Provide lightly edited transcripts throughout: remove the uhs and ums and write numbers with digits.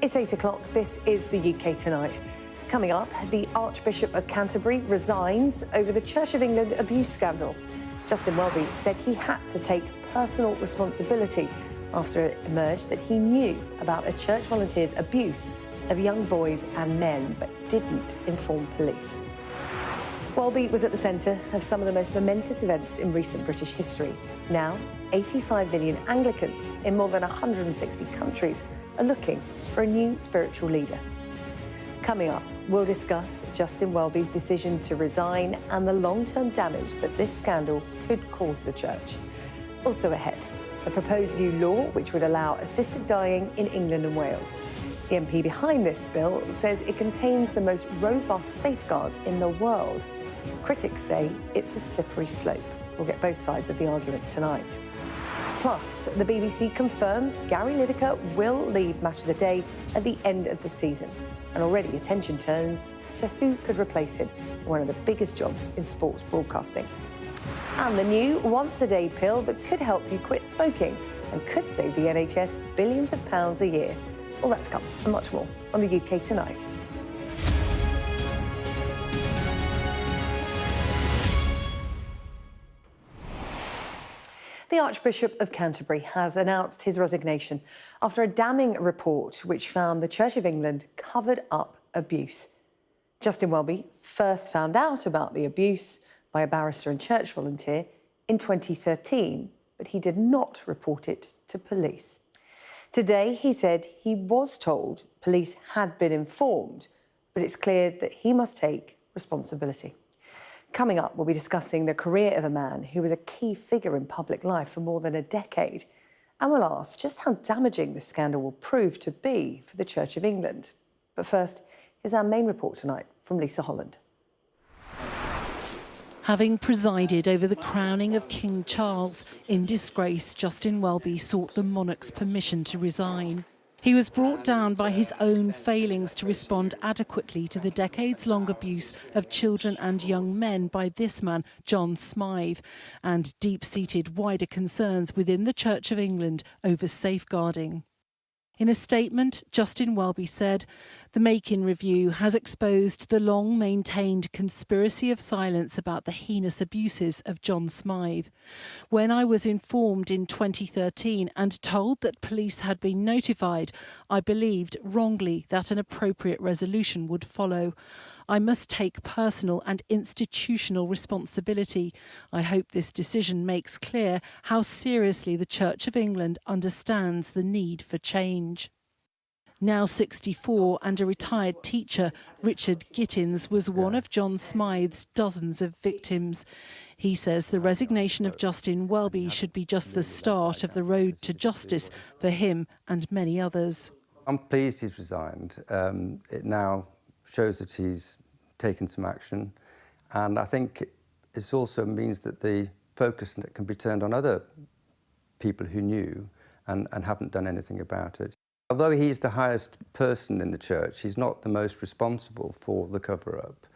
It's 8 o'clock. This is the UK Tonight. Coming up, the Archbishop of Canterbury resigns over the Church of England abuse scandal. Justin Welby said he had to take personal responsibility after it emerged that he knew about a church volunteer's abuse of young boys and men, but didn't inform police. Welby was at the centre of some of the most momentous events in recent British history. Now, 85 million Anglicans in more than 160 countries are looking for a new spiritual leader. Coming up, we'll discuss Justin Welby's decision to resign and the long-term damage that this scandal could cause the church. Also ahead, the proposed new law which would allow assisted dying in England and Wales. The MP behind this bill says it contains the most robust safeguards in the world. Critics say it's a slippery slope. We'll get both sides of the argument tonight. Plus, the BBC confirms Gary Lineker will leave Match of the Day at the end of the season. And already attention turns to who could replace him in one of the biggest jobs in sports broadcasting. And the new once-a-day pill that could help you quit smoking and could save the NHS billions of pounds a year. All that's come and much more on the UK Tonight. The Archbishop of Canterbury has announced his resignation after a damning report which found the Church of England covered up abuse. Justin Welby first found out about the abuse by a barrister and church volunteer in 2013, but he did not report it to police. Today, he said he was told police had been informed, but it's clear that he must take responsibility. Coming up, we'll be discussing the career of a man who was a key figure in public life for more than a decade. And we'll ask just how damaging this scandal will prove to be for the Church of England. But first, here's our main report tonight from Lisa Holland. Having presided over the crowning of King Charles, in disgrace, Justin Welby sought the monarch's permission to resign. He was brought down by his own failings to respond adequately to the decades-long abuse of children and young men by this man, John Smythe, and deep-seated wider concerns within the Church of England over safeguarding. In a statement, Justin Welby said, "The Makin Review has exposed the long-maintained conspiracy of silence about the heinous abuses of John Smythe. When I was informed in 2013 and told that police had been notified, I believed wrongly that an appropriate resolution would follow. I must take personal and institutional responsibility. I hope this decision makes clear how seriously the Church of England understands the need for change." Now 64 and a retired teacher, Richard Gittins was one of John Smythe's dozens of victims. He says the resignation of Justin Welby should be just the start of the road to justice for him and many others. I'm pleased he's resigned. It now shows that he's taken some action, and I think it also means that the focus can be turned on other people who knew and haven't done anything about it. Although he's the highest person in the church, he's not the most responsible for the cover-up.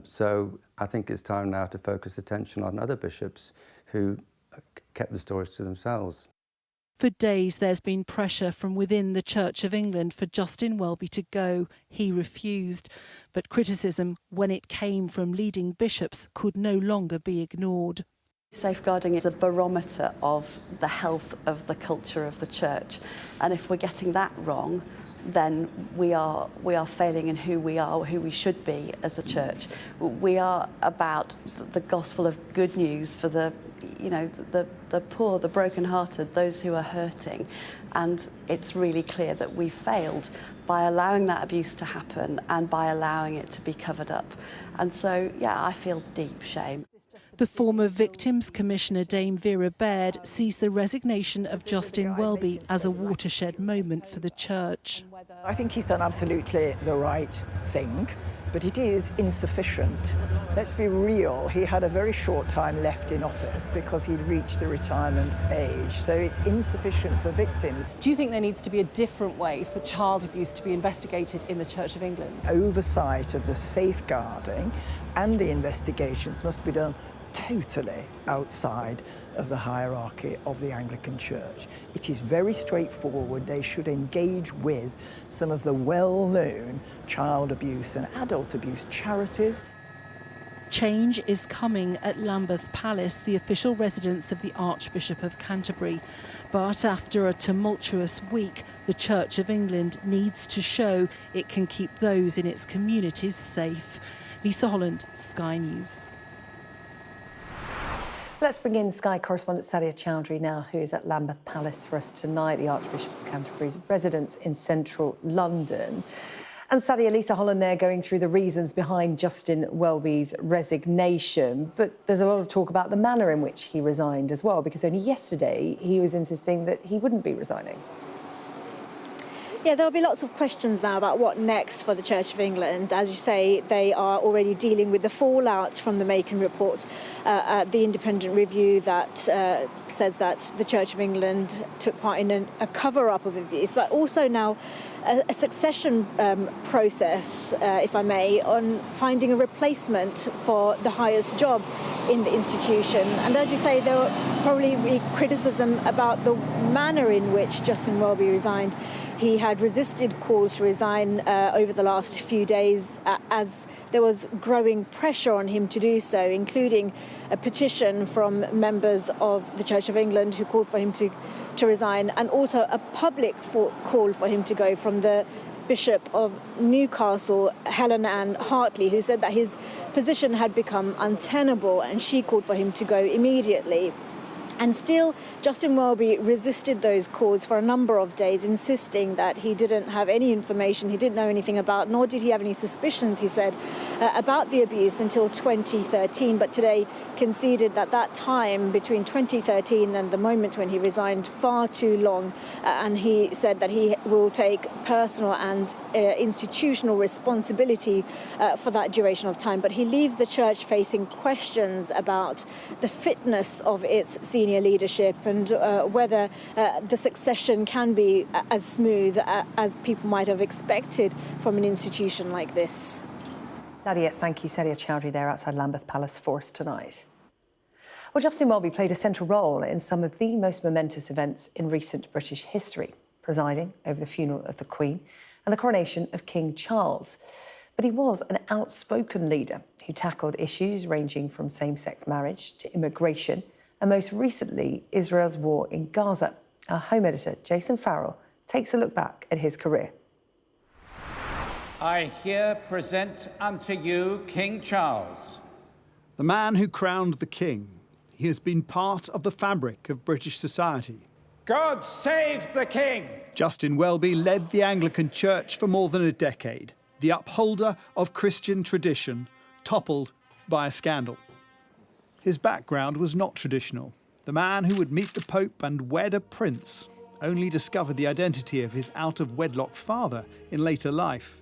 So I think it's time now to focus attention on other bishops who kept the stories to themselves. For days there's been pressure from within the Church of England for Justin Welby to go. He refused. But criticism, when it came from leading bishops, could no longer be ignored. Safeguarding is a barometer of the health of the culture of the church. And if we're getting that wrong, then we are failing in who we are, who we should be as a church. We are about the gospel of good news for the poor, the broken-hearted, those who are hurting. And it's really clear that we failed by allowing that abuse to happen and by allowing it to be covered up. And so, yeah, I feel deep shame. The former Victims Commissioner Dame Vera Baird sees the resignation of Justin Welby as a watershed moment for the church. I think he's done absolutely the right thing, but it is insufficient. Let's be real, he had a very short time left in office because he'd reached the retirement age, so it's insufficient for victims. Do you think there needs to be a different way for child abuse to be investigated in the Church of England? Oversight of the safeguarding and the investigations must be done totally outside of the hierarchy of the Anglican Church. It is very straightforward. They should engage with some of the well-known child abuse and adult abuse charities. Change is coming at Lambeth Palace, the official residence of the Archbishop of Canterbury. But after a tumultuous week, the Church of England needs to show it can keep those in its communities safe. Lisa Holland, Sky News. Let's bring in Sky correspondent Sadia Chowdhury now, who is at Lambeth Palace for us tonight, the Archbishop of Canterbury's residence in central London. And Sadia, Lisa Holland there going through the reasons behind Justin Welby's resignation. But there's a lot of talk about the manner in which he resigned as well, because only yesterday he was insisting that he wouldn't be resigning. Yeah, there'll be lots of questions now about what next for the Church of England. As you say, they are already dealing with the fallout from the Macon report, the independent review that says that the Church of England took part in a cover-up of abuse, but also now a succession process, if I may, on finding a replacement for the highest job in the institution. And as you say, there will probably be criticism about the manner in which Justin Welby resigned. He had resisted calls to resign over the last few days as there was growing pressure on him to do so, including a petition from members of the Church of England who called for him to resign, and also a public call for him to go from the Bishop of Newcastle, Helen Ann Hartley, who said that his position had become untenable and she called for him to go immediately. And still, Justin Welby resisted those calls for a number of days, insisting that he didn't have any information, he didn't know anything about, nor did he have any suspicions, he said, about the abuse until 2013. But today conceded that that time between 2013 and the moment when he resigned, far too long. And he said that he will take personal and institutional responsibility for that duration of time. But he leaves the church facing questions about the fitness of its senior leadership and whether the succession can be as smooth as people might have expected from an institution like this. Sadia, thank you. Sadia Chowdhury there outside Lambeth Palace for us tonight. Well, Justin Welby played a central role in some of the most momentous events in recent British history, presiding over the funeral of the Queen and the coronation of King Charles. But he was an outspoken leader who tackled issues ranging from same-sex marriage to immigration and most recently, Israel's war in Gaza. Our home editor, Jason Farrell, takes a look back at his career. I here present unto you King Charles. The man who crowned the king. He has been part of the fabric of British society. God save the king! Justin Welby led the Anglican Church for more than a decade, the upholder of Christian tradition, toppled by a scandal. His background was not traditional. The man who would meet the Pope and wed a prince only discovered the identity of his out-of-wedlock father in later life.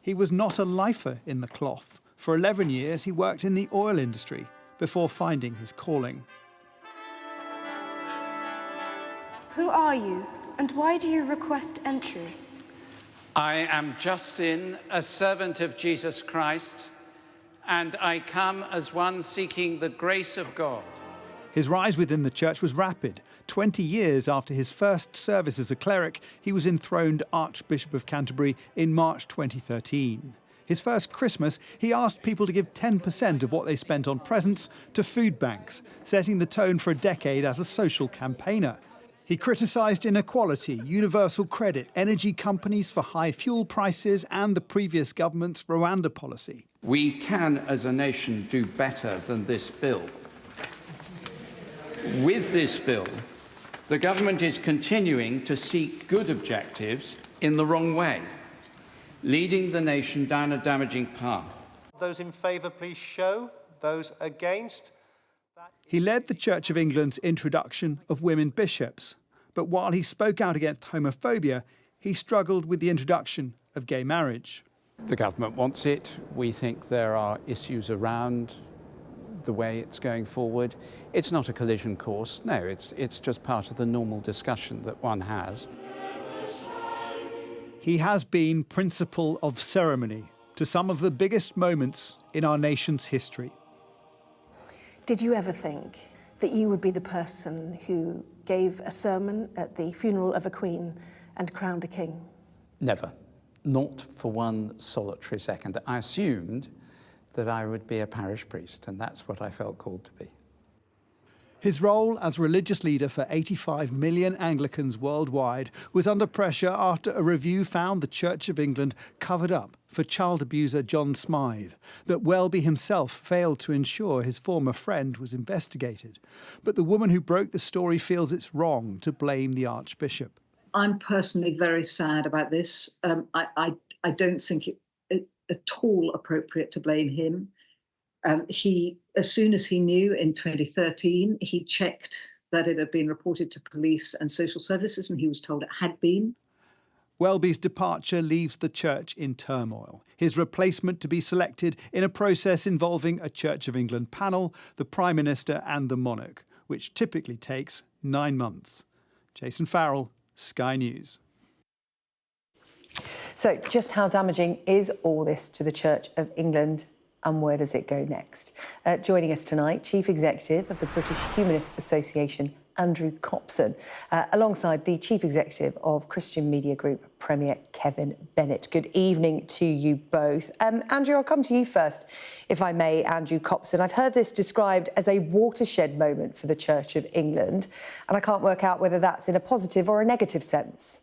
He was not a lifer in the cloth. For 11 years, he worked in the oil industry before finding his calling. Who are you, and why do you request entry? I am Justin, a servant of Jesus Christ, and I come as one seeking the grace of God. His rise within the church was rapid. 20 years after his first service as a cleric, he was enthroned Archbishop of Canterbury in March 2013. His first Christmas, he asked people to give 10% of what they spent on presents to food banks, setting the tone for a decade as a social campaigner. He criticised inequality, universal credit, energy companies for high fuel prices and the previous government's Rwanda policy. We can, as a nation, do better than this bill. With this bill, the government is continuing to seek good objectives in the wrong way, leading the nation down a damaging path. Those in favour, please show. Those against. He led the Church of England's introduction of women bishops. But while he spoke out against homophobia, he struggled with the introduction of gay marriage. The government wants it. We think there are issues around the way it's going forward. It's not a collision course. No, it's just part of the normal discussion that one has. He has been principal of ceremony to some of the biggest moments in our nation's history. Did you ever think that you would be the person who gave a sermon at the funeral of a queen and crowned a king? Never. Not for one solitary second. I assumed that I would be a parish priest, and that's what I felt called to be. His role as religious leader for 85 million Anglicans worldwide was under pressure after a review found the Church of England covered up for child abuser John Smythe, that Welby himself failed to ensure his former friend was investigated. But the woman who broke the story feels it's wrong to blame the Archbishop. I'm personally very sad about this. I don't think it at all appropriate to blame him. As soon as he knew in 2013, he checked that it had been reported to police and social services, and he was told it had been. Welby's departure leaves the church in turmoil. His replacement to be selected in a process involving a Church of England panel, the Prime Minister and the monarch, which typically takes 9 months. Jason Farrell, Sky News. So just how damaging is all this to the Church of England, and where does it go next? Joining us tonight, Chief Executive of the British Humanist Association, Andrew Copson, alongside the Chief Executive of Christian media group Premier Kevin Bennett. Good evening to you both. Andrew, I'll come to you first, if I may, Andrew Copson. I've heard this described as a watershed moment for the Church of England, and I can't work out whether that's in a positive or a negative sense.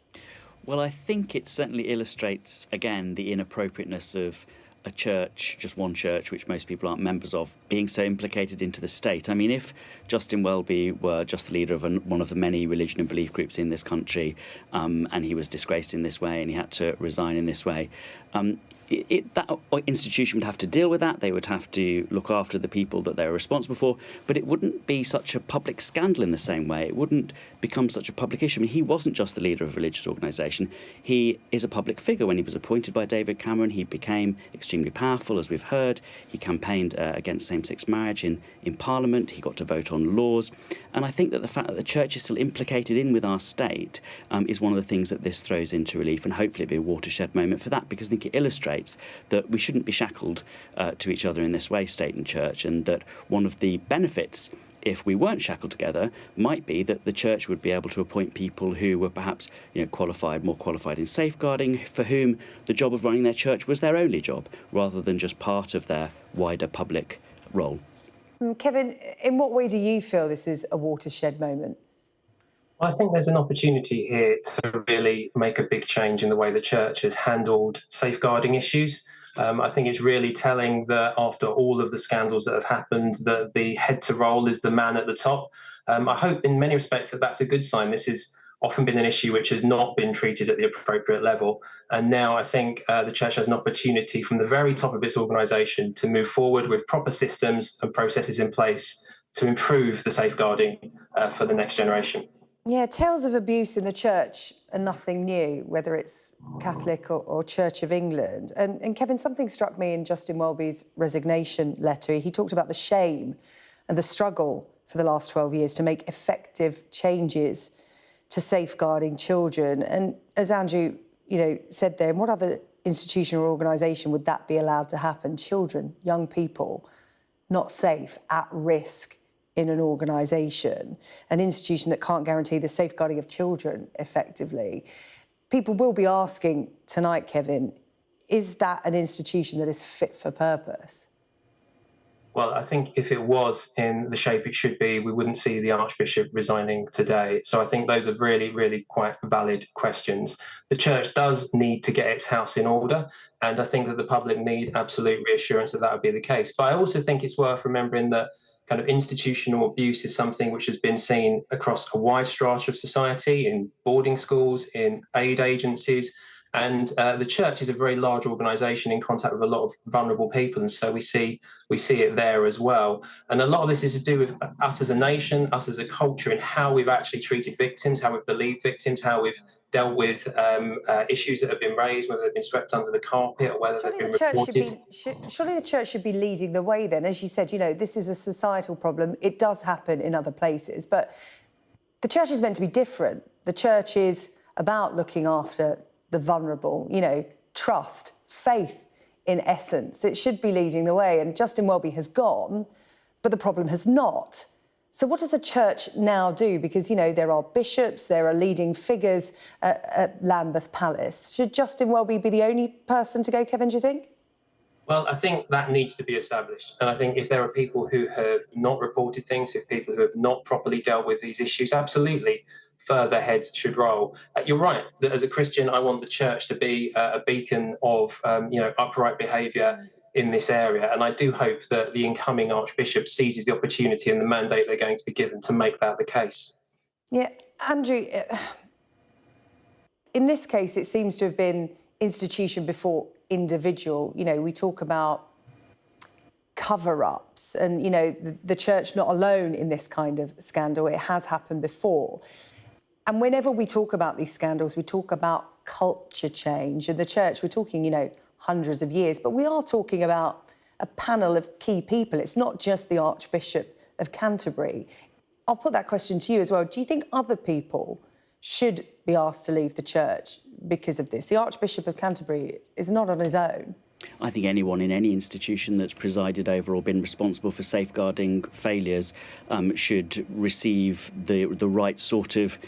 Well, I think it certainly illustrates, again, the inappropriateness of a church, just one church, which most people aren't members of, being so implicated into the state. I mean, if Justin Welby were just the leader of one of the many religion and belief groups in this country, and he was disgraced in this way and he had to resign in this way, that institution would have to deal with that. They would have to look after the people that they're responsible for, but it wouldn't be such a public scandal in the same way. It wouldn't become such a public issue. I mean, he wasn't just the leader of a religious organisation. He is a public figure. When he was appointed by David Cameron, he became extremely powerful, as we've heard. He campaigned against same-sex marriage in Parliament. He got to vote on laws. And I think that the fact that the church is still implicated in with our state is one of the things that this throws into relief, and hopefully it'll be a watershed moment for that, because I think it illustrates that we shouldn't be shackled to each other in this way, state and church, and that one of the benefits, if we weren't shackled together, might be that the church would be able to appoint people who were perhaps, more qualified in safeguarding, for whom the job of running their church was their only job, rather than just part of their wider public role. Kevin, in what way do you feel this is a watershed moment? I think there's an opportunity here to really make a big change in the way the church has handled safeguarding issues. I think it's really telling that after all of the scandals that have happened, that the head to roll is the man at the top. I hope in many respects that that's a good sign. This has often been an issue which has not been treated at the appropriate level. And now I think the church has an opportunity from the very top of its organisation to move forward with proper systems and processes in place to improve the safeguarding for the next generation. Yeah, tales of abuse in the church are nothing new, whether it's Catholic or Church of England. And Kevin, something struck me in Justin Welby's resignation letter. He talked about the shame and the struggle for the last 12 years to make effective changes to safeguarding children. And as Andrew, said there, in what other institution or organisation would that be allowed to happen? Children, young people, not safe, at risk in an organisation, an institution that can't guarantee the safeguarding of children effectively. People will be asking tonight, Kevin, is that an institution that is fit for purpose? Well, I think if it was in the shape it should be, we wouldn't see the Archbishop resigning today. So I think those are really, really quite valid questions. The church does need to get its house in order, and I think that the public need absolute reassurance that that would be the case. But I also think it's worth remembering that kind of institutional abuse is something which has been seen across a wide strata of society, in boarding schools, in aid agencies. And the church is a very large organisation in contact with a lot of vulnerable people, and so we see it there as well. And a lot of this is to do with us as a nation, us as a culture, and how we've actually treated victims, how we've believed victims, how we've dealt with issues that have been raised, whether they've been swept under the carpet or whether they've been reported. Surely the church should be leading the way then. As you said, this is a societal problem. It does happen in other places, but the church is meant to be different. The church is about looking after the vulnerable, trust, faith, in essence. It should be leading the way. And Justin Welby has gone, but the problem has not. So what does the church now do? Because, you know, there are bishops, there are leading figures at Lambeth Palace. Should Justin Welby be the only person to go, Kevin, do you think? Well, I think that needs to be established. And I think if there are people who have not reported things, if people who have not properly dealt with these issues, absolutely, further heads should roll. You're right, that as a Christian, I want the church to be a beacon of, upright behaviour in this area. And I do hope that the incoming Archbishop seizes the opportunity and the mandate they're going to be given to make that the case. Yeah, Andrew, in this case, it seems to have been institution before individual. You know, we talk about cover-ups and, you know, the church not alone in this kind of scandal. It has happened before. And whenever we talk about these scandals, we talk about culture change. And the church, we're talking, you know, hundreds of years, but we are talking about a panel of key people. It's not just the Archbishop of Canterbury. I'll put that question to you as well. Do you think other people should be asked to leave the church because of this? The Archbishop of Canterbury is not on his own. I think anyone in any institution that's presided over or been responsible for safeguarding failures should receive the right sort of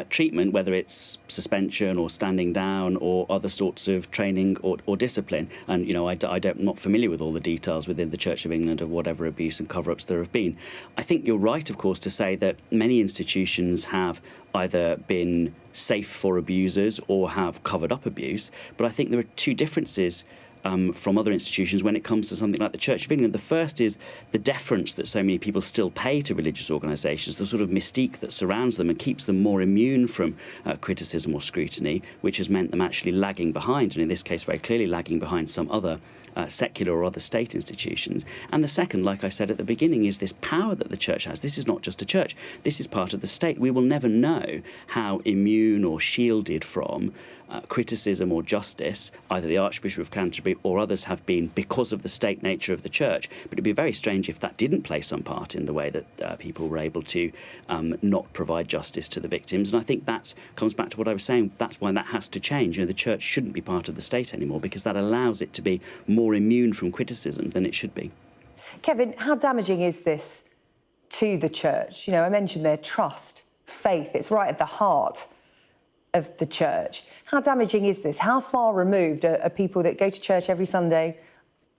treatment, whether it's suspension or standing down or other sorts of training or discipline. And, you know, I'm not familiar with all the details within the Church of England of whatever abuse and cover-ups there have been. I think you're right, of course, to say that many institutions have either been safe for abusers or have covered up abuse. But I think there are two differences from other institutions when it comes to something like the Church of England. The first is the deference that so many people still pay to religious organisations, the sort of mystique that surrounds them and keeps them more immune from criticism or scrutiny, which has meant them actually lagging behind, and in this case very clearly lagging behind some other secular or other state institutions. And the second, like I said at the beginning, is this power that the church has. This is not just a church. This is part of the state. We will never know how immune or shielded from criticism or justice either the Archbishop of Canterbury or others have been because of the state nature of the church. But it'd be very strange if that didn't play some part in the way that people were able to not provide justice to the victims. And I think that comes back to what I was saying. That's why that has to change. You know, the church shouldn't be part of the state anymore because that allows it to be more immune from criticism than it should be. Kevin, how damaging is this to the church? You know, I mentioned their trust, faith. It's right at the heart of the church. How damaging is this? How far removed are people that go to church every Sunday,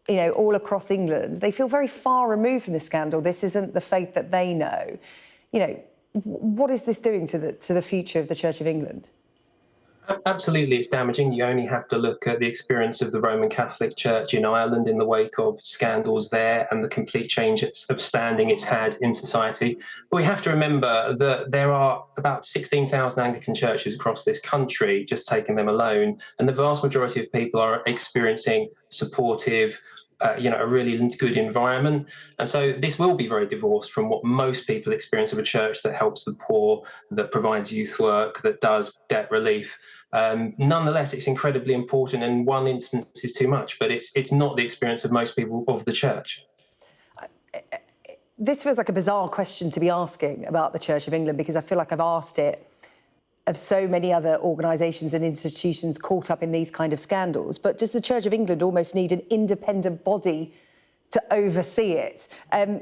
you know, all across England? They feel very far removed from the scandal. This isn't the faith that they know. You know, what is this doing to the future of the Church of England? Absolutely, it's damaging. You only have to look at the experience of the Roman Catholic Church in Ireland in the wake of scandals there and the complete change of standing it's had in society. But we have to remember that there are about 16,000 Anglican churches across this country, just taking them alone, and the vast majority of people are experiencing supportive, a really good environment. And so this will be very divorced from what most people experience of a church that helps the poor, that provides youth work, that does debt relief. Nonetheless, it's incredibly important, and one instance is too much, but it's not the experience of most people of the church. This feels like a bizarre question to be asking about the Church of England, because I feel like I've asked it of so many other organisations and institutions caught up in these kind of scandals. But does the Church of England almost need an independent body to oversee it?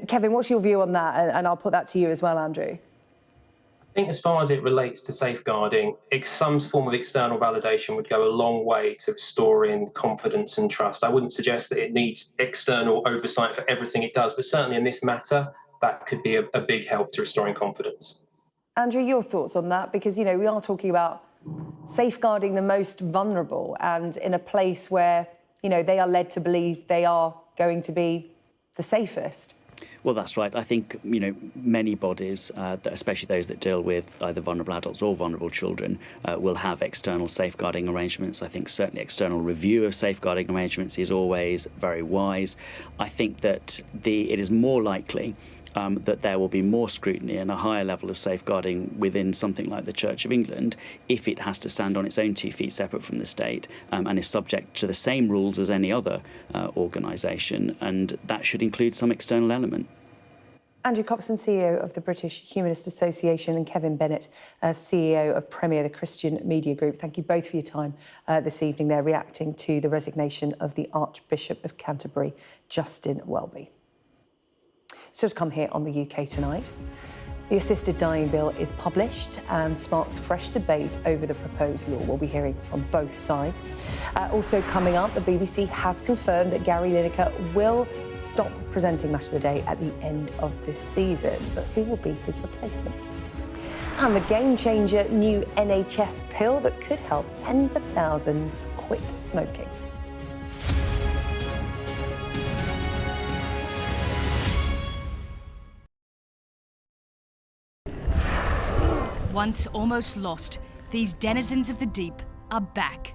Kevin, what's your view on that? And I'll put that to you as well, Andrew. I think as far as it relates to safeguarding, some form of external validation would go a long way to restoring confidence and trust. I wouldn't suggest that it needs external oversight for everything it does, but certainly in this matter, that could be a big help to restoring confidence. Andrew, your thoughts on that? Because, you know, we are talking about safeguarding the most vulnerable, and in a place where, you know, they are led to believe they are going to be the safest. Well, that's right. I think, you know, many bodies, especially those that deal with either vulnerable adults or vulnerable children, will have external safeguarding arrangements. I think certainly external review of safeguarding arrangements is always very wise. I think that it is more likely that there will be more scrutiny and a higher level of safeguarding within something like the Church of England if it has to stand on its own 2 feet separate from the state and is subject to the same rules as any other organisation, and that should include some external element. Andrew Copson, CEO of the British Humanist Association, and Kevin Bennett, CEO of Premier, the Christian media group. Thank you both for your time this evening. They're reacting to the resignation of the Archbishop of Canterbury, Justin Welby. still to come here on the UK Tonight. The assisted dying bill is published and sparks fresh debate over the proposed law. We'll be hearing from both sides. Also coming up, the BBC has confirmed that Gary Lineker will stop presenting Match of the Day at the end of this season. But who will be his replacement? And the game-changer new NHS pill that could help tens of thousands quit smoking. Once almost lost, these denizens of the deep are back.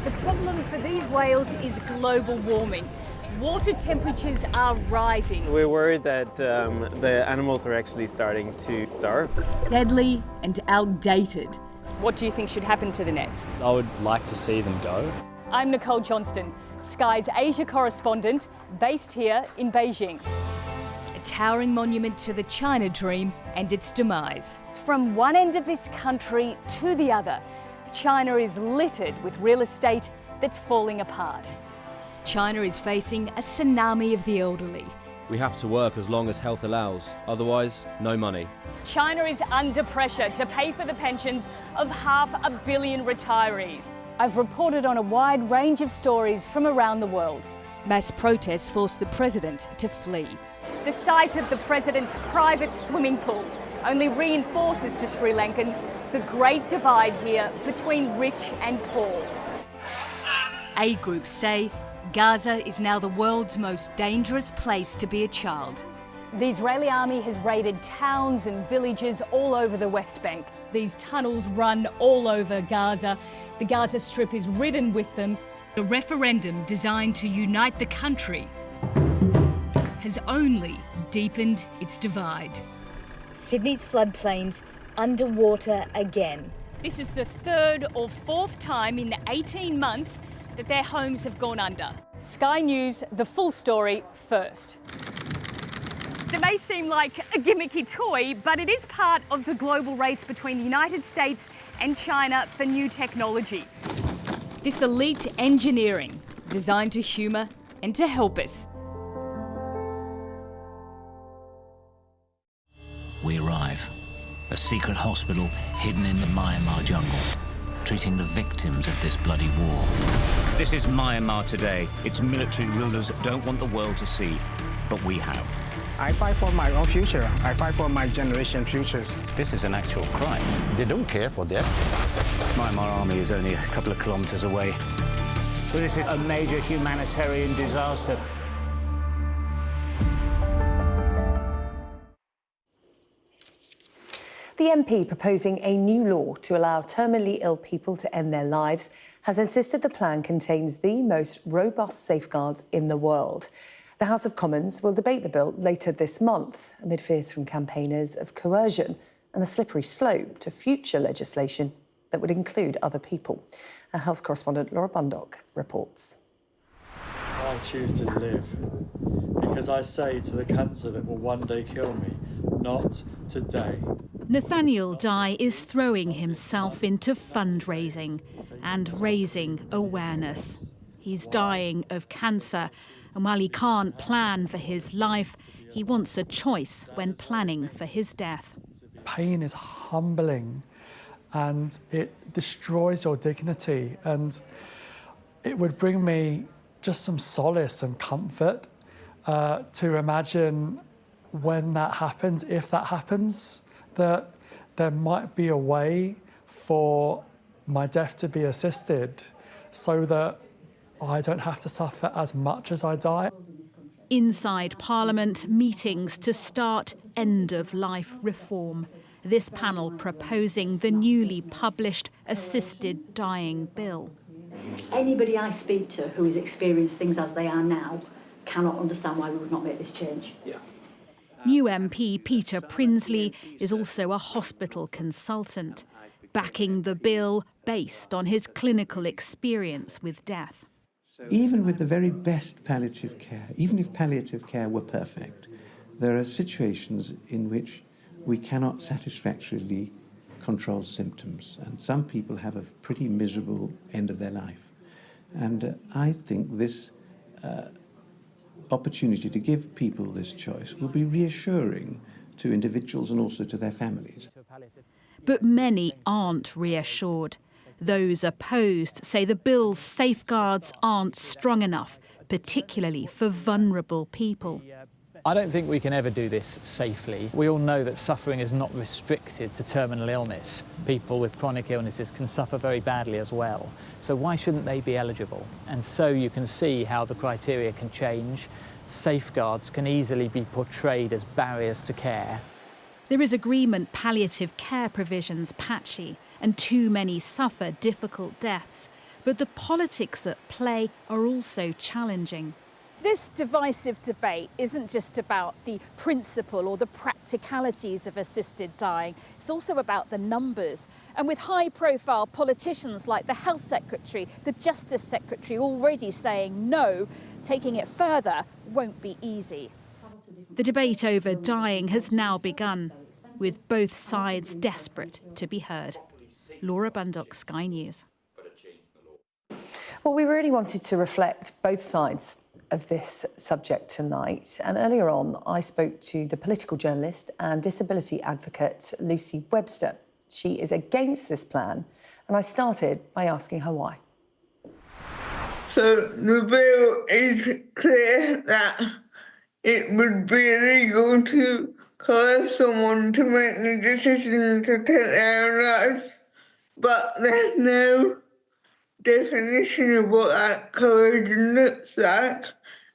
The problem for these whales is global warming. Water temperatures are rising. We're worried that the animals are actually starting to starve. Deadly and outdated. What do you think should happen to the nets? I would like to see them go. I'm Nicole Johnston, Sky's Asia correspondent, based here in Beijing. A towering monument to the China dream and its demise. From one end of this country to the other, China is littered with real estate that's falling apart. China is facing a tsunami of the elderly. We have to work as long as health allows, otherwise, no money. China is under pressure to pay for the pensions of 500 million retirees. I've reported on a wide range of stories from around the world. Mass protests forced the president to flee. The sight of the president's private swimming pool only reinforces to Sri Lankans the great divide here between rich and poor. Aid groups say Gaza is now the world's most dangerous place to be a child. The Israeli army has raided towns and villages all over the West Bank. These tunnels run all over Gaza. The Gaza Strip is ridden with them. A referendum designed to unite the country has only deepened its divide. Sydney's floodplains underwater again. This is the third or fourth time in the 18 months that their homes have gone under. Sky News, the full story first. It may seem like a gimmicky toy, but it is part of the global race between the United States and China for new technology. This elite engineering, designed to humour and to help us. We arrive. A secret hospital hidden in the Myanmar jungle, treating the victims of this bloody war. This is Myanmar today. Its military rulers don't want the world to see, but we have. I fight for my own future. I fight for my generation's future. This is an actual crime. They don't care for that. Myanmar army is only a couple of kilometers away. So this is a major humanitarian disaster. The MP proposing a new law to allow terminally ill people to end their lives has insisted the plan contains the most robust safeguards in the world. The House of Commons will debate the bill later this month, amid fears from campaigners of coercion and a slippery slope to future legislation that would include other people. Our health correspondent Laura Bundock reports. I choose to live because I say to the cancer that will one day kill me, not today. Nathaniel Dye is throwing himself into fundraising and raising awareness. He's dying of cancer, and while he can't plan for his life, he wants a choice when planning for his death. Pain is humbling and it destroys your dignity, and it would bring me just some solace and comfort to imagine when that happens, if that happens, that there might be a way for my death to be assisted so that I don't have to suffer as much as I die. Inside Parliament, meetings to start end-of-life reform. This panel proposing the newly published Assisted Dying Bill. Anybody I speak to who has experienced things as they are now cannot understand why we would not make this change. New MP Peter Prinsley is also a hospital consultant, backing the bill based on his clinical experience with death. Even with the very best palliative care, even if palliative care were perfect, there are situations in which we cannot satisfactorily control symptoms, and some people have a pretty miserable end of their life. And I think this opportunity to give people this choice will be reassuring to individuals and also to their families. But many aren't reassured. Those opposed say the bill's safeguards aren't strong enough, particularly for vulnerable people. I don't think we can ever do this safely. We all know that suffering is not restricted to terminal illness. People with chronic illnesses can suffer very badly as well. So why shouldn't they be eligible? And so you can see how the criteria can change. Safeguards can easily be portrayed as barriers to care. There is agreement palliative care provisions patchy and too many suffer difficult deaths. But the politics at play are also challenging. This divisive debate isn't just about the principle or the practicalities of assisted dying, it's also about the numbers. And with high-profile politicians like the Health Secretary, the Justice Secretary already saying no, taking it further won't be easy. The debate over dying has now begun, with both sides desperate to be heard. Laura Bundock, Sky News. Well, we really wanted to reflect both sides of this subject tonight. And earlier on, I spoke to the political journalist and disability advocate Lucy Webster. She is against this plan, and I started by asking her why. So the bill is clear that it would be illegal to coerce someone to make the decision to take their own life, but there's no definition of what that coercion looks like,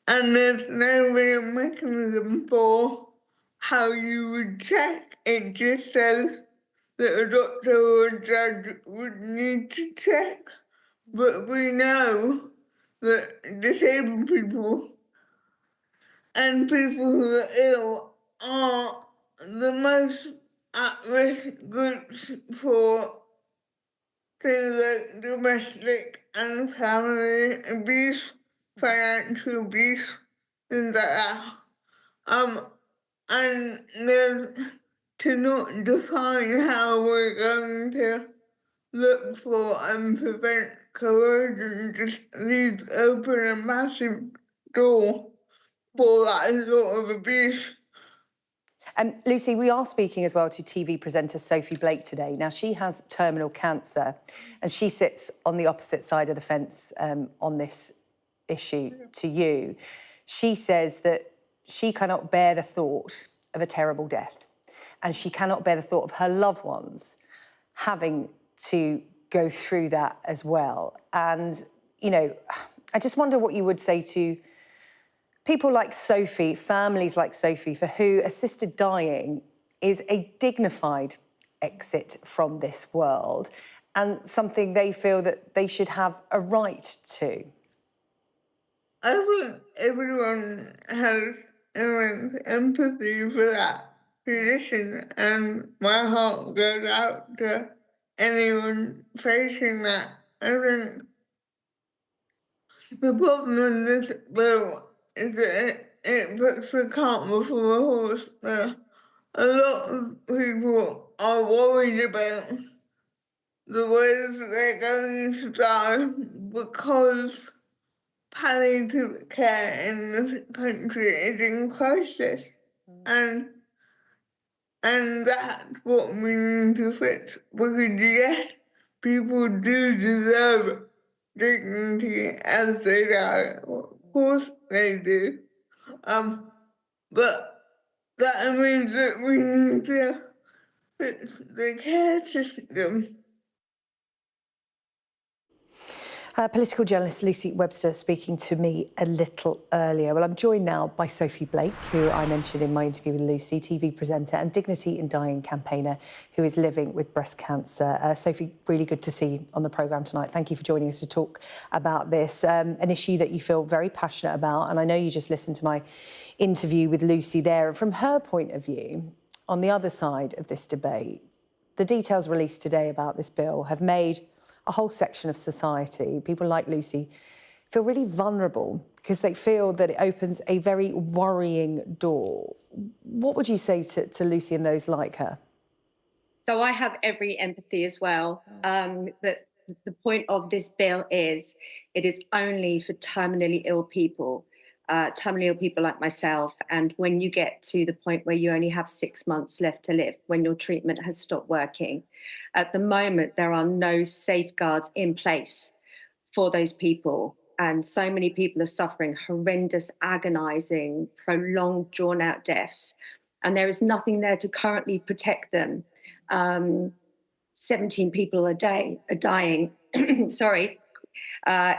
and there's no real mechanism for how you would check. It just says that a doctor or a judge would need to check, but we know that disabled people and people who are ill are the most at-risk groups for things like domestic and family abuse, financial abuse, things like that. And to not define how we're going to look for and prevent coercion just leaves open a massive door for that sort of abuse. Lucy, we are speaking as well to TV presenter Sophie Blake today. Now, she has terminal cancer and she sits on the opposite side of the fence on this issue to you. She says that she cannot bear the thought of a terrible death and she cannot bear the thought of her loved ones having to go through that as well. And, you know, I just wonder what you would say to people like Sophie, families like Sophie, for who assisted dying is a dignified exit from this world and something they feel that they should have a right to. I think everyone has immense empathy for that position, and my heart goes out to anyone facing that. I think the problem with this bill is that it puts the cart before the horse. A lot of people are worried about the ways that they're going to die because palliative care in this country is in crisis. And that's what we need to fix. Because yes, people do deserve dignity as they die. Of course they do. But that means that we need to fix the care system. Political journalist Lucy Webster speaking to me a little earlier. Well, I'm joined now by Sophie Blake, who I mentioned in my interview with Lucy, TV presenter and Dignity in Dying campaigner who is living with breast cancer. Sophie, really good to see you on the programme tonight. Thank you for joining us to talk about this, an issue that you feel very passionate about. And I know you just listened to my interview with Lucy there. And from her point of view, on the other side of this debate, the details released today about this bill have made a whole section of society, people like Lucy, feel really vulnerable because they feel that it opens a very worrying door. What would you say to Lucy and those like her? So I have every empathy as well. But the point of this bill is it is only for terminally ill people. terminally ill people like myself, and when you get to the point where you only have 6 months left to live, when your treatment has stopped working, at the moment there are no safeguards in place for those people. And so many people are suffering horrendous, agonizing, prolonged, drawn-out deaths. And there is nothing there to currently protect them. 17 people a day are dying, sorry,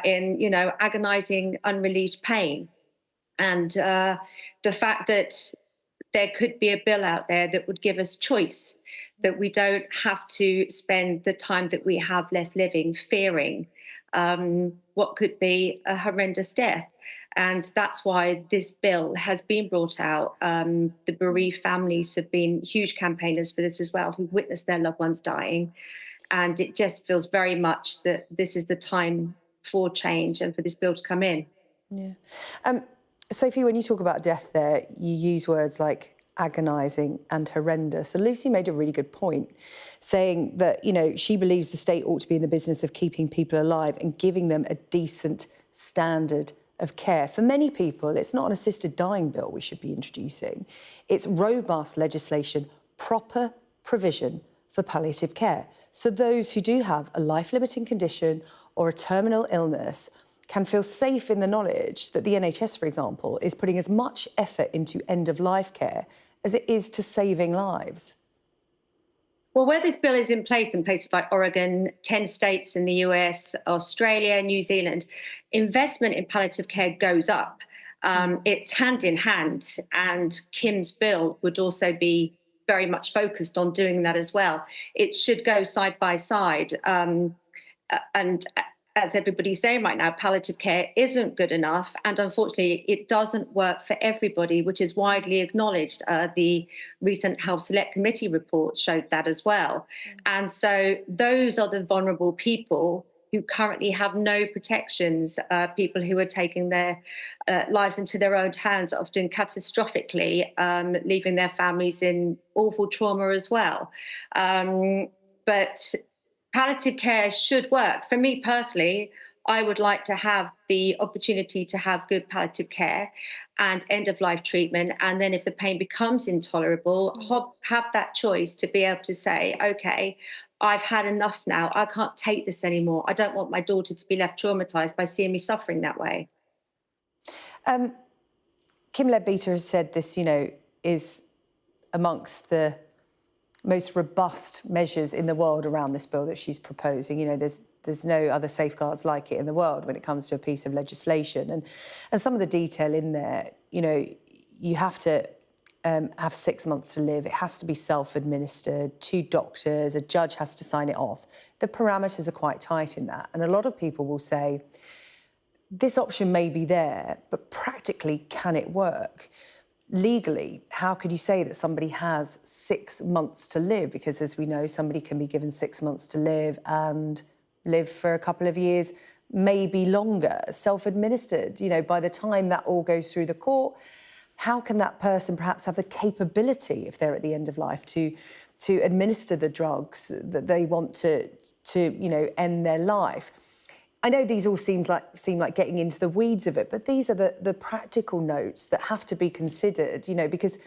in, agonizing, unrelieved pain. And the fact that there could be a bill out there that would give us choice, that we don't have to spend the time that we have left living fearing what could be a horrendous death. And that's why this bill has been brought out. The bereaved families have been huge campaigners for this as well, who've witnessed their loved ones dying. And it just feels very much that this is the time for change and for this bill to come in. Yeah. Sophie, when you talk about death there, you use words like agonising and horrendous. And Lucy made a really good point, saying that, she believes the state ought to be in the business of keeping people alive and giving them a decent standard of care. For many people, it's not an assisted dying bill we should be introducing. It's robust legislation, proper provision for palliative care. So those who do have a life-limiting condition or a terminal illness can feel safe in the knowledge that the NHS, for example, is putting as much effort into end-of-life care as it is to saving lives. Well, where this bill is in places like Oregon, 10 states in the US, Australia, New Zealand, investment in palliative care goes up. It's hand in hand, and Kim's bill would also be very much focused on doing that as well. It should go side by side. And as everybody's saying right now, palliative care isn't good enough, and unfortunately it doesn't work for everybody, which is widely acknowledged. The recent Health Select Committee report showed that as well. And so those are the vulnerable people who currently have no protections, people who are taking their lives into their own hands, often catastrophically, leaving their families in awful trauma as well. But palliative care should work. For me personally, I would like to have the opportunity to have good palliative care and end-of-life treatment. And then if the pain becomes intolerable, have that choice to be able to say, OK, I've had enough now. I can't take this anymore. I don't want my daughter to be left traumatised by seeing me suffering that way. Kim Leadbeater has said this, is amongst the most robust measures in the world around this bill that she's proposing. There's no other safeguards like it in the world when it comes to a piece of legislation. And some of the detail in there, you have to have 6 months to live. It has to be self-administered, 2 doctors, a judge has to sign it off. The parameters are quite tight in that. And a lot of people will say, this option may be there, but practically, can it work? Legally, how could you say that somebody has 6 months to live? Because as we know, somebody can be given 6 months to live and live for a couple of years, maybe longer, self-administered. By the time that all goes through the court, how can that person perhaps have the capability, if they're at the end of life, to administer the drugs that they want to end their life? I know these all seem like getting into the weeds of it, but these are the practical notes that have to be considered, because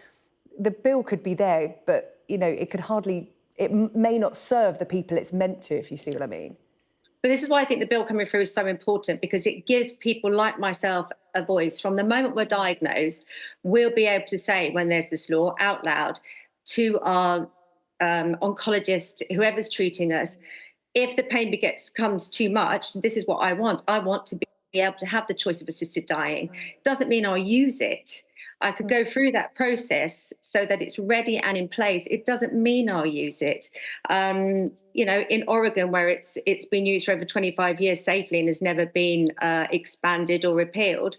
the bill could be there, but, it may not serve the people it's meant to, if you see what I mean. But this is why I think the bill coming through is so important, because it gives people like myself a voice. From the moment we're diagnosed, we'll be able to say, when there's this law, out loud to our oncologist, whoever's treating us, if the pain becomes too much, this is what I want. I want to be able to have the choice of assisted dying. Doesn't mean I'll use it. I could go through that process so that it's ready and in place. It doesn't mean I'll use it. In Oregon, where it's been used for over 25 years safely and has never been expanded or repealed,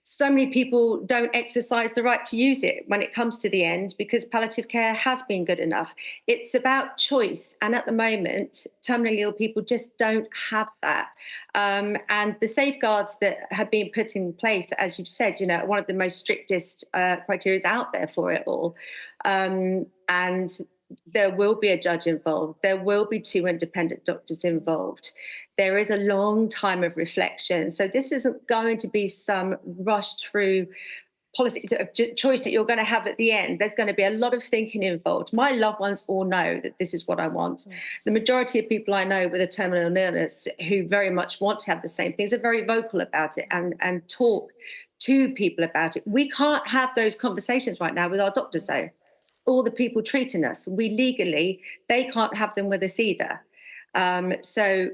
so many people don't exercise the right to use it when it comes to the end, because palliative care has been good enough. It's about choice. And at the moment, terminally ill people just don't have that. And the safeguards that have been put in place, as you've said, one of the most strictest criteria out there for it all. And there will be a judge involved. There will be 2 independent doctors involved. There is a long time of reflection. So this isn't going to be some rushed through policy choice that you're going to have at the end. There's going to be a lot of thinking involved. My loved ones all know that this is what I want. The majority of people I know with a terminal illness who very much want to have the same things are very vocal about it and talk to people about it. We can't have those conversations right now with our doctors, though. All the people treating us, they can't have them with us either. So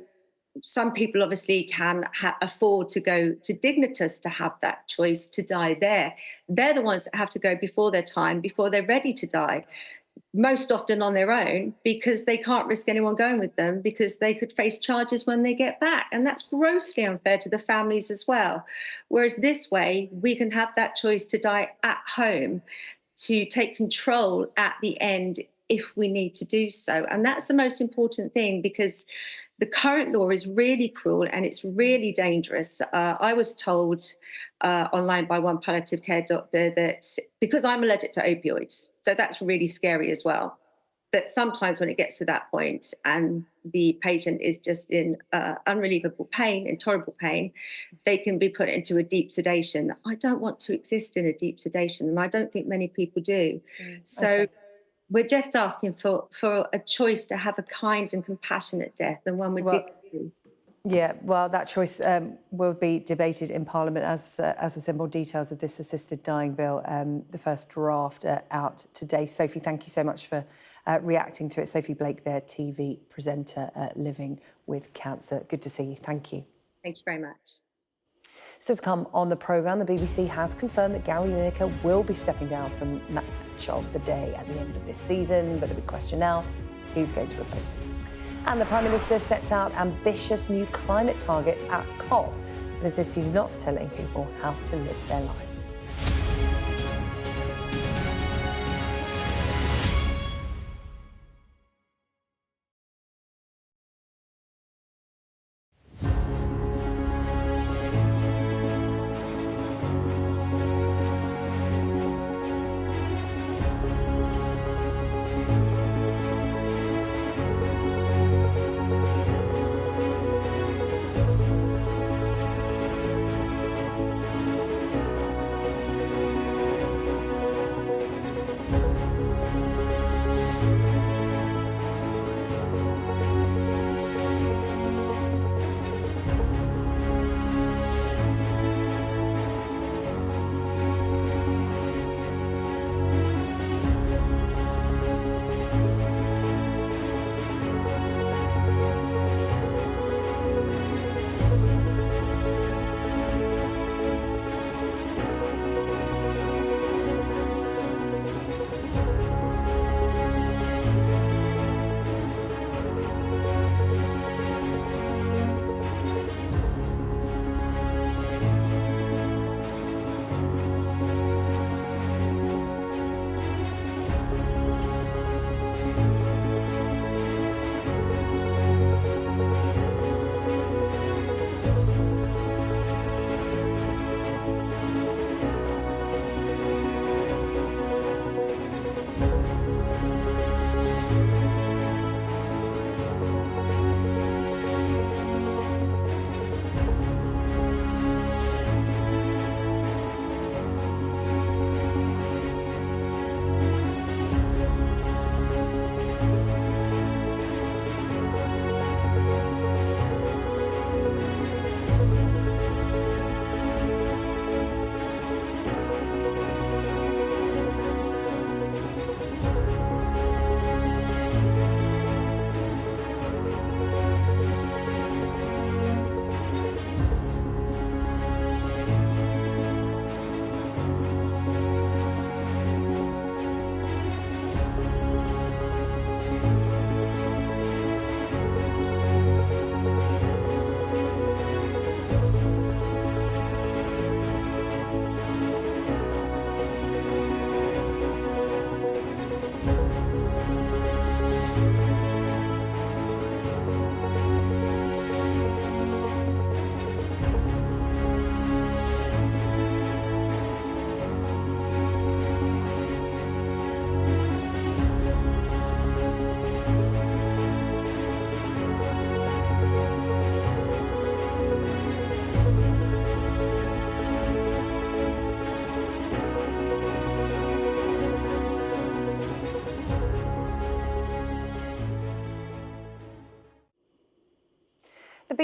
some people obviously can afford to go to Dignitas to have that choice to die there. They're the ones that have to go before their time, before they're ready to die, most often on their own, because they can't risk anyone going with them because they could face charges when they get back. And that's grossly unfair to the families as well. Whereas this way, we can have that choice to die at home, to take control at the end if we need to do so. And that's the most important thing, because the current law is really cruel and it's really dangerous. I was told online by one palliative care doctor that because I'm allergic to opioids, so that's really scary as well, that sometimes when it gets to that point and the patient is just in unrelievable pain, intolerable pain, they can be put into a deep sedation. I don't want to exist in a deep sedation, and I don't think many people do. So we're just asking for a choice to have a kind and compassionate death, and one with dignity. Yeah, well, that choice will be debated in Parliament, as I said, more details of this assisted dying bill, the first draft out today. Sophie, thank you so much for reacting to it. Sophie Blake, their TV presenter, living with cancer. Good to see you. Thank you. Thank you very much. Still to come on the programme, the BBC has confirmed that Gary Lineker will be stepping down from Match of the Day at the end of this season. But the big question now, who's going to replace him? And the Prime Minister sets out ambitious new climate targets at COP, but insists he's not telling people how to live their lives.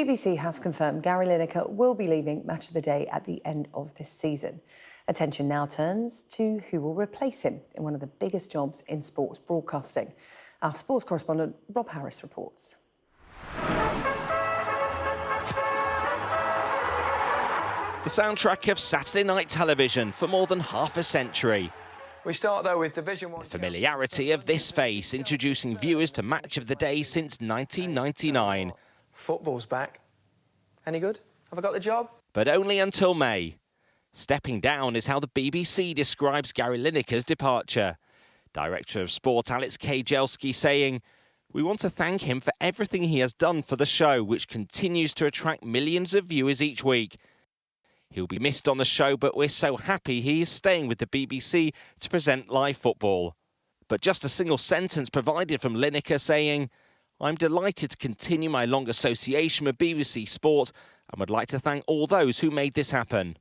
BBC has confirmed Gary Lineker will be leaving Match of the Day at the end of this season. Attention now turns to who will replace him in one of the biggest jobs in sports broadcasting. Our sports correspondent Rob Harris reports. The soundtrack of Saturday night television for more than half a century. We start, though, with Division 1. The familiarity of this face introducing viewers to Match of the Day since 1999. Football's back. Any good? Have I got the job? But only until May. Stepping down is how the BBC describes Gary Lineker's departure. Director of Sport Alex Kajelski saying, "We want to thank him for everything he has done for the show, which continues to attract millions of viewers each week. He'll be missed on the show, but we're so happy he is staying with the BBC to present live football." But just a single sentence provided from Lineker saying, "I'm delighted to continue my long association with BBC Sport and would like to thank all those who made this happen."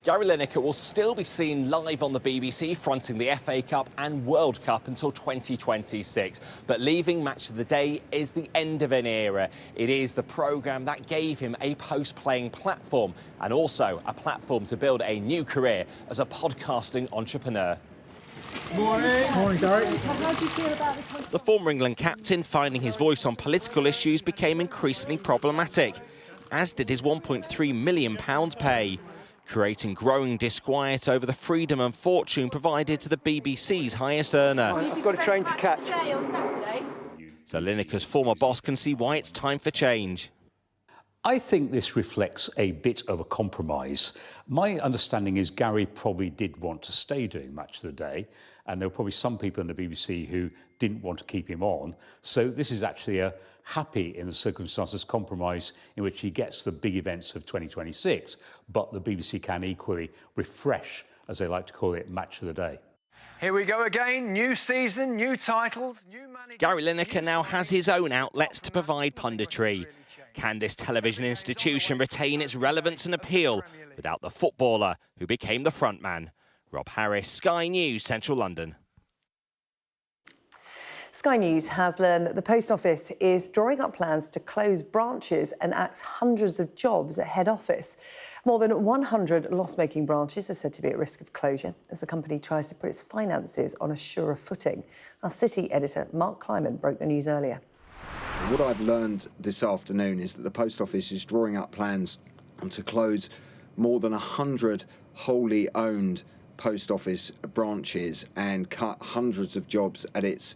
Gary Lineker will still be seen live on the BBC fronting the FA Cup and World Cup until 2026. But leaving Match of the Day is the end of an era. It is the programme that gave him a post-playing platform and also a platform to build a new career as a podcasting entrepreneur. Morning. Morning, Gary. How do you feel about the The former England captain finding his voice on political issues became increasingly problematic, as did his £1.3 million pay, creating growing disquiet over the freedom and fortune provided to the BBC's highest earner. I've got a train to catch. So Lineker's former boss can see why it's time for change. I think this reflects a bit of a compromise. My understanding is Gary probably did want to stay doing Match of the Day, and there were probably some people in the BBC who didn't want to keep him on. So this is actually a happy, in the circumstances, compromise in which he gets the big events of 2026, but the BBC can equally refresh, as they like to call it, Match of the Day. Here we go again. New season, new titles, new manager. Gary Lineker now has his own outlets to provide punditry. Can this television institution retain its relevance and appeal without the footballer who became the frontman? Rob Harris, Sky News, Central London. Sky News has learned that the Post Office is drawing up plans to close branches and axe hundreds of jobs at head office. More than 100 loss-making branches are said to be at risk of closure as the company tries to put its finances on a surer footing. Our City editor, Mark Kleiman, broke the news earlier. What I've learned this afternoon is that the Post Office is drawing up plans to close more than 100 wholly owned Post Office branches and cut hundreds of jobs at its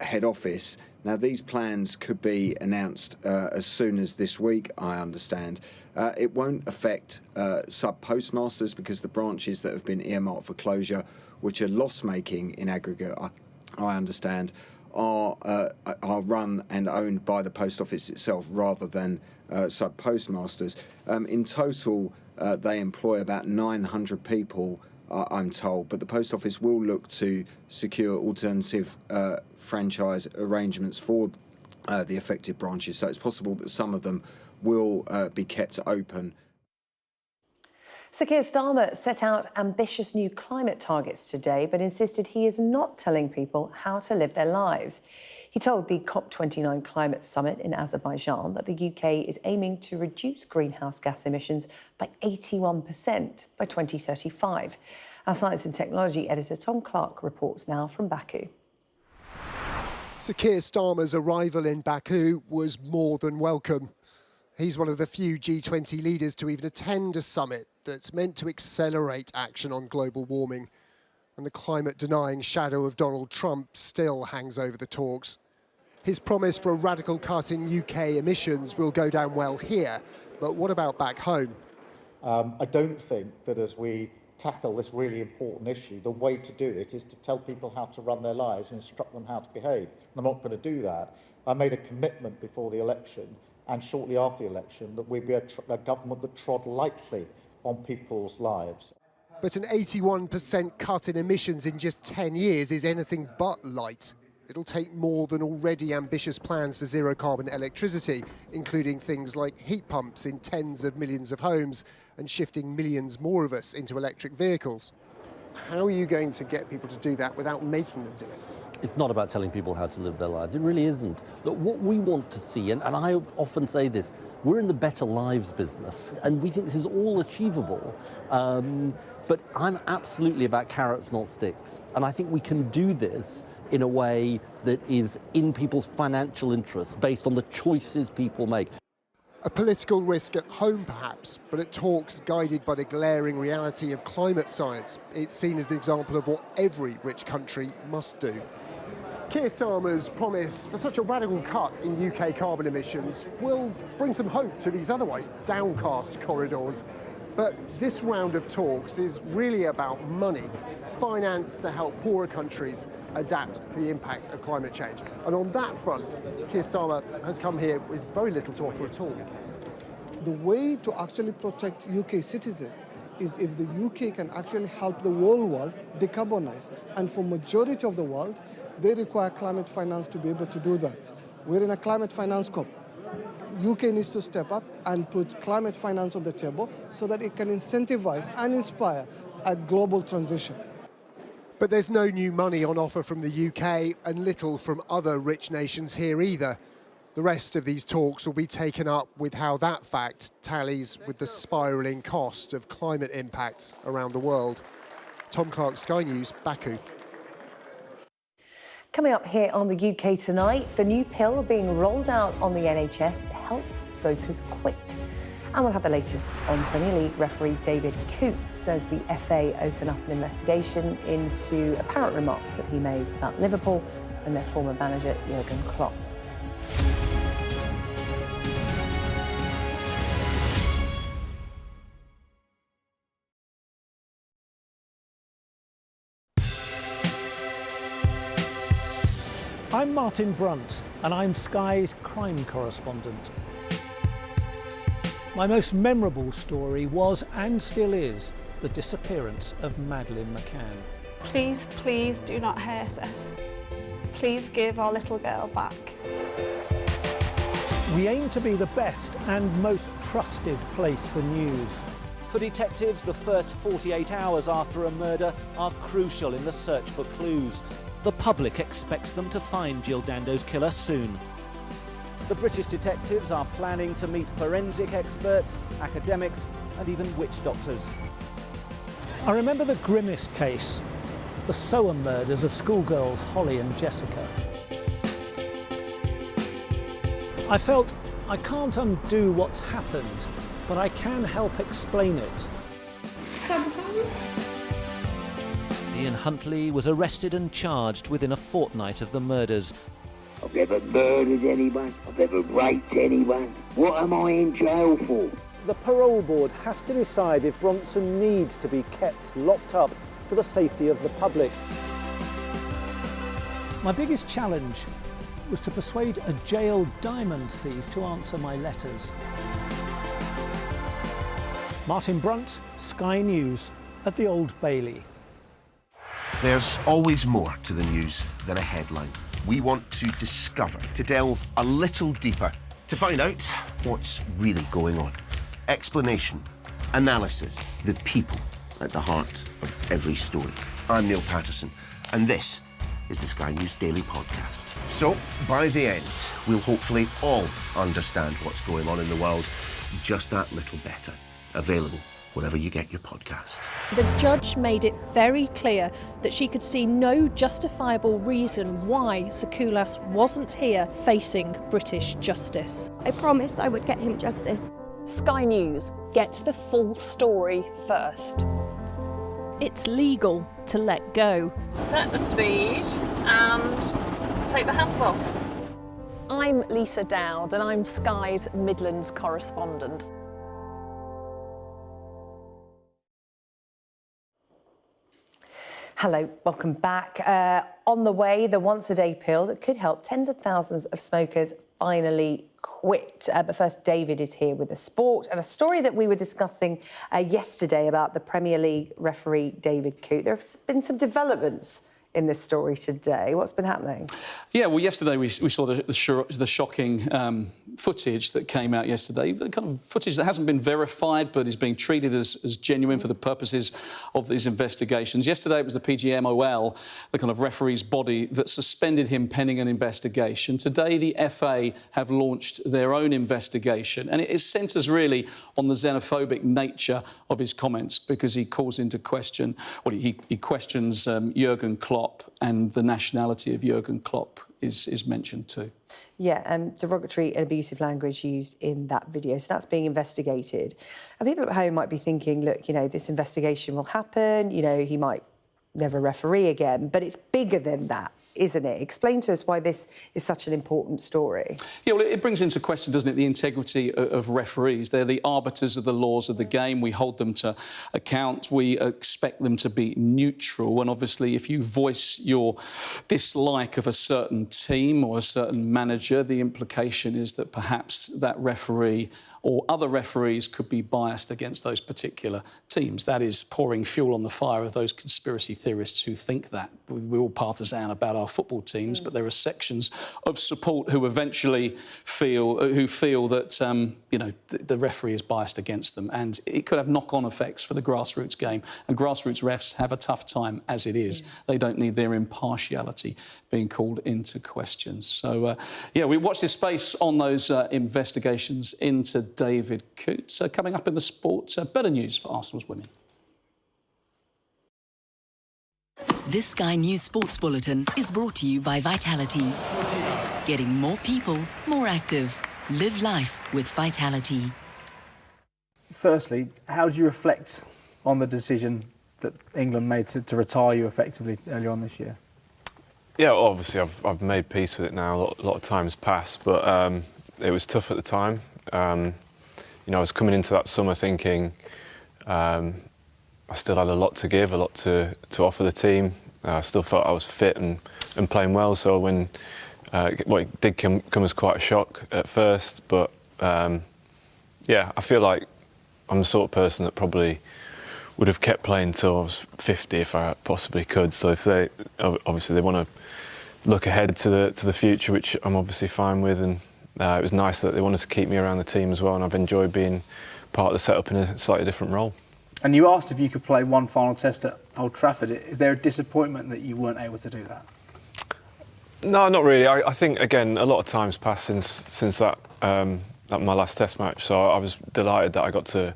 head office. Now, these plans could be announced as soon as this week, I understand. It won't affect sub-postmasters because the branches that have been earmarked for closure, which are loss-making in aggregate, I understand, are run and owned by the Post Office itself rather than sub-postmasters. In total, they employ about 900 people, I'm told, but the Post Office will look to secure alternative franchise arrangements for the affected branches, so it's possible that some of them will be kept open. Sir Keir Starmer set out ambitious new climate targets today, but insisted he is not telling people how to live their lives. He told the COP29 climate summit in Azerbaijan that the UK is aiming to reduce greenhouse gas emissions by 81% by 2035. Our science and technology editor Tom Clark reports now from Baku. Sir Keir Starmer's arrival in Baku was more than welcome. He's one of the few G20 leaders to even attend a summit that's meant to accelerate action on global warming. And the climate-denying shadow of Donald Trump still hangs over the talks. His promise for a radical cut in UK emissions will go down well here, but what about back home? I don't think that as we tackle this really important issue, the way to do it is to tell people how to run their lives and instruct them how to behave. And I'm not going to do that. I made a commitment before the election and shortly after the election that we'd be a government that trod lightly on people's lives. But an 81% cut in emissions in just 10 years is anything but light. It'll take more than already ambitious plans for zero-carbon electricity, including things like heat pumps in tens of millions of homes and shifting millions more of us into electric vehicles. How are you going to get people to do that without making them do it? It's not about telling people how to live their lives. It really isn't. Look, what we want to see, and I often say this, We're in the better lives business, and we think this is all achievable. But I'm absolutely about carrots, not sticks. And I think we can do this in a way that is in people's financial interests, based on the choices people make. A political risk at home, perhaps, but at talks guided by the glaring reality of climate science, it's seen as the example of what every rich country must do. Keir Starmer's promise for such a radical cut in UK carbon emissions will bring some hope to these otherwise downcast corridors. But this round of talks is really about money, finance to help poorer countries adapt to the impacts of climate change. And on that front, Keir Starmer has come here with very little to offer at all. The way to actually protect UK citizens is if the UK can actually help the whole world decarbonize. And for majority of the world, they require climate finance to be able to do that. We're in a climate finance COP. UK needs to step up and put climate finance on the table so that it can incentivize and inspire a global transition. But there's no new money on offer from the UK and little from other rich nations here either. The rest of these talks will be taken up with how that fact tallies with the spiralling cost of climate impacts around the world. Tom Clark, Sky News, Baku. Coming up here on the UK Tonight, the new pill being rolled out on the NHS to help smokers quit. And we'll have the latest on Premier League referee David Coates as the FA open up an investigation into apparent remarks that he made about Liverpool and their former manager Jurgen Klopp. I'm Martin Brunt, and I'm Sky's crime correspondent. My most memorable story was, and still is, the disappearance of Madeleine McCann. Please, please do not hurt her. Please give our little girl back. We aim to be the best and most trusted place for news. For detectives, the first 48 hours after a murder are crucial in the search for clues. The public expects them to find Jill Dando's killer soon. The British detectives are planning to meet forensic experts, academics, and even witch doctors. I remember the grimmest case, the Soham murders of schoolgirls Holly and Jessica. I felt I can't undo what's happened, but I can help explain it. Ian Huntley was arrested and charged within a fortnight of the murders. I've never murdered anyone, I've never raped anyone. What am I in jail for? The parole board has to decide if Bronson needs to be kept locked up for the safety of the public. My biggest challenge was to persuade a jailed diamond thief to answer my letters. Martin Brunt, Sky News at the Old Bailey. There's always more to the news than a headline. We want to discover, to delve a little deeper, to find out what's really going on. Explanation, analysis, the people at the heart of every story. I'm Neil Patterson, and this is the Sky News Daily Podcast. So, by the end, we'll hopefully all understand what's going on in the world just that little better. Available wherever you get your podcast. The judge made it very clear that she could see no justifiable reason why Sakulas wasn't here facing British justice. I promised I would get him justice. Sky News, get the full story first. It's legal to let go. Set the speed and take the hands off. I'm Lisa Dowd and I'm Sky's Midlands correspondent. Hello, welcome back. On the way, the once-a-day pill that could help tens of thousands of smokers finally quit. But first, David is here with the sport and a story that we were discussing yesterday about the Premier League referee David Coates. There have been some developments in this story today. What's been happening? Yeah, well, yesterday we saw the shocking footage that came out yesterday, the kind of footage that hasn't been verified but is being treated as genuine for the purposes of these investigations. Yesterday it was the PGMOL, the kind of referee's body, that suspended him pending an investigation. Today the FA have launched their own investigation, and it centres really on the xenophobic nature of his comments, because he calls into question, well, he questions Jurgen Klopp, and the nationality of Jurgen Klopp is mentioned too. Yeah, and derogatory and abusive language used in that video. So that's being investigated. And people at home might be thinking, look, you know, this investigation will happen, you know, he might never referee again, but it's bigger than that, isn't it? Explain to us why this is such an important story. Yeah, well, it brings into question, doesn't it, the integrity of referees. They're the arbiters of the laws of the game. We hold them to account. We expect them to be neutral. And obviously, if you voice your dislike of a certain team or a certain manager, the implication is that perhaps that referee or other referees could be biased against those particular teams. That is pouring fuel on the fire of those conspiracy theorists who think that. We're all partisan about our football teams, but there are sections of support who eventually feel that you know, the referee is biased against them, and it could have knock-on effects for the grassroots game. And grassroots refs have a tough time as it is. They don't need their impartiality being called into question. So yeah, we watch this space on those investigations into David Coote. Coming up in the sport, better news for Arsenal's women. This Sky News Sports Bulletin is brought to you by Vitality. Getting more people more active. Live life with Vitality. Firstly, how do you reflect on the decision that England made to retire you effectively earlier on this year? Yeah, obviously I've made peace with it now. A lot of time's passed, but it was tough at the time. You know, I was coming into that summer thinking I still had a lot to give, a lot to offer the team. I still felt I was fit and playing well. So when well, it did come as quite a shock at first, but yeah, I feel like I'm the sort of person that probably would have kept playing until I was 50 if I possibly could. So if they obviously they want to look ahead to the future, which I'm obviously fine with, and it was nice that they wanted to keep me around the team as well, and I've enjoyed being part of the setup in a slightly different role. And you asked if you could play one final test at Old Trafford. Is there a disappointment that you weren't able to do that? No, not really. I think, again, a lot of time's passed since that my last test match, so I was delighted that I got to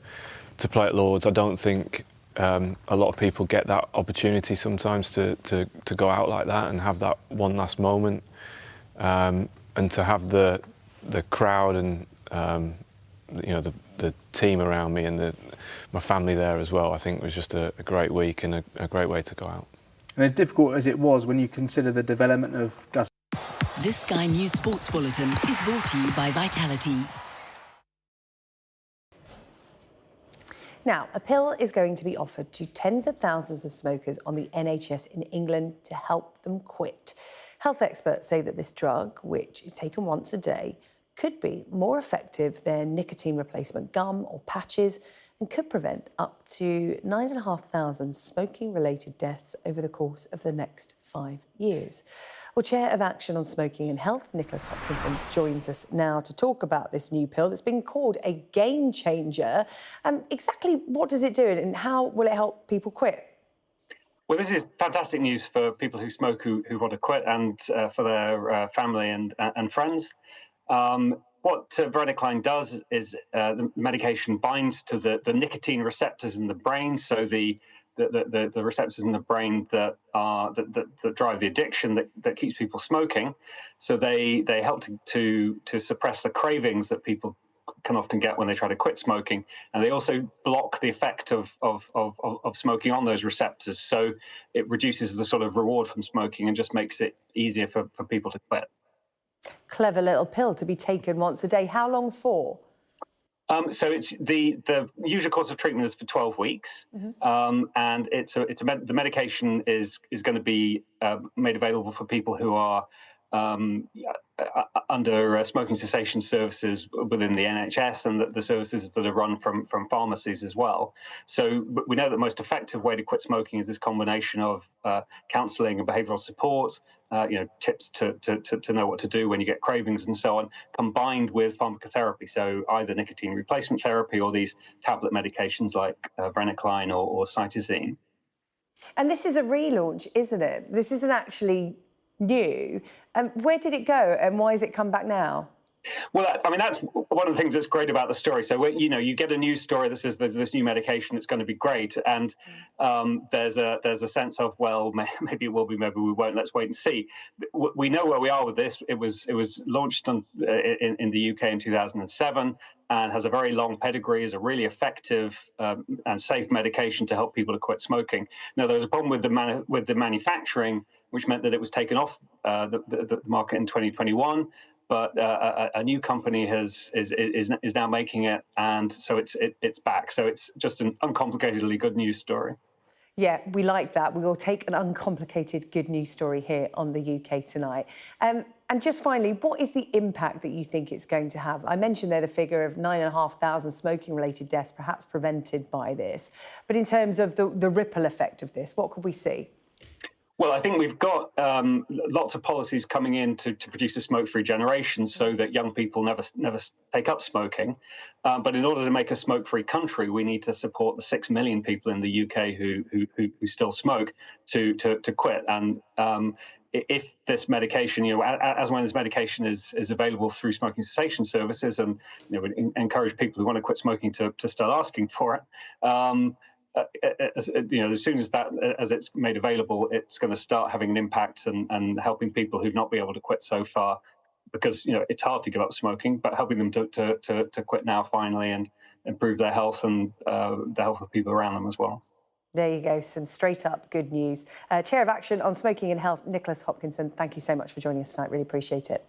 play at Lord's. I don't think a lot of people get that opportunity sometimes to go out like that and have that one last moment, and to have the crowd and you know, the team around me and my family there as well. I think it was just a great week and a great way to go out. And as difficult as it was when you consider the development of Gus. This Sky News Sports Bulletin is brought to you by Vitality. Now, a pill is going to be offered to tens of thousands of smokers on the NHS in England to help them quit. Health experts say that this drug, which is taken once a day, could be more effective than nicotine replacement gum or patches and could prevent up to 9,500 smoking-related deaths over the course of the next 5 years. Well, Chair of Action on Smoking and Health, Nicholas Hopkinson, joins us now to talk about this new pill that's been called a game changer. Exactly what does it do and how will it help people quit? Well, this is fantastic news for people who smoke who want to quit and for their family and friends. What varenicline does is the medication binds to the nicotine receptors in the brain, so the receptors in the brain that drive the addiction that keeps people smoking. So they help to suppress the cravings that people can often get when they try to quit smoking, and they also block the effect of smoking on those receptors. So it reduces the sort of reward from smoking and just makes it easier for people to quit. Clever little pill to be taken once a day. How long for? So it's the usual course of treatment is for 12 weeks, and the medication is going to be made available for people who are under smoking cessation services within the NHS and the services that are run from pharmacies as well. So we know that the most effective way to quit smoking is this combination of counselling and behavioural support, tips to know what to do when you get cravings and so on, combined with pharmacotherapy. So either nicotine replacement therapy or these tablet medications like varenicline or cytosine. And this is a relaunch, isn't it? This isn't actually new. Where did it go and why has it come back now? Well, I mean, that's one of the things that's great about the story. So, you get a news story that says there's this new medication that's going to be great, and there's a sense of, well, maybe it will be, maybe we won't. Let's wait and see. We know where we are with this. It was launched in the UK in 2007 and has a very long pedigree, is a really effective and safe medication to help people to quit smoking. Now, there was a problem with the manufacturing, which meant that it was taken off the market in 2021. But a new company is now making it, and so it's back. So it's just an uncomplicatedly good news story. Yeah, we like that. We will take an uncomplicated good news story here on the UK Tonight. And just finally, what is the impact that you think it's going to have? I mentioned there the figure of 9,500 smoking-related deaths, perhaps prevented by this. But in terms of the ripple effect of this, what could we see? Well, I think we've got lots of policies coming in to produce a smoke-free generation so that young people never take up smoking. But in order to make a smoke-free country, we need to support the 6 million people in the UK who still smoke to quit. And if this medication, as when this medication is available through smoking cessation services, and we encourage people who want to quit smoking to start asking for it. As soon as it's made available, it's going to start having an impact and helping people who've not been able to quit so far, because it's hard to give up smoking, but helping them to quit now finally and improve their health and the health of people around them as well. There you go, some straight up good news. Chair of Action on Smoking and Health, Nicholas Hopkinson, thank you so much for joining us tonight. Really appreciate it.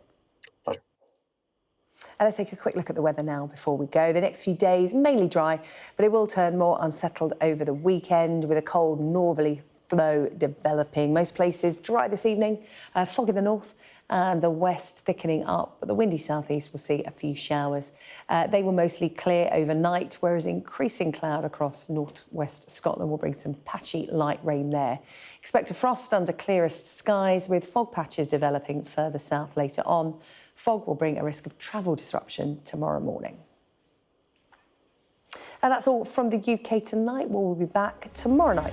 And let's take a quick look at the weather now before we go. The next few days, mainly dry, but it will turn more unsettled over the weekend with a cold northerly flow developing. Most places dry this evening, fog in the north and the west thickening up, but the windy southeast will see a few showers. They will mostly clear overnight, whereas increasing cloud across northwest Scotland will bring some patchy light rain there. Expect a frost under clearest skies with fog patches developing further south later on. Fog will bring a risk of travel disruption tomorrow morning. And that's all from the UK Tonight. We'll be back tomorrow night.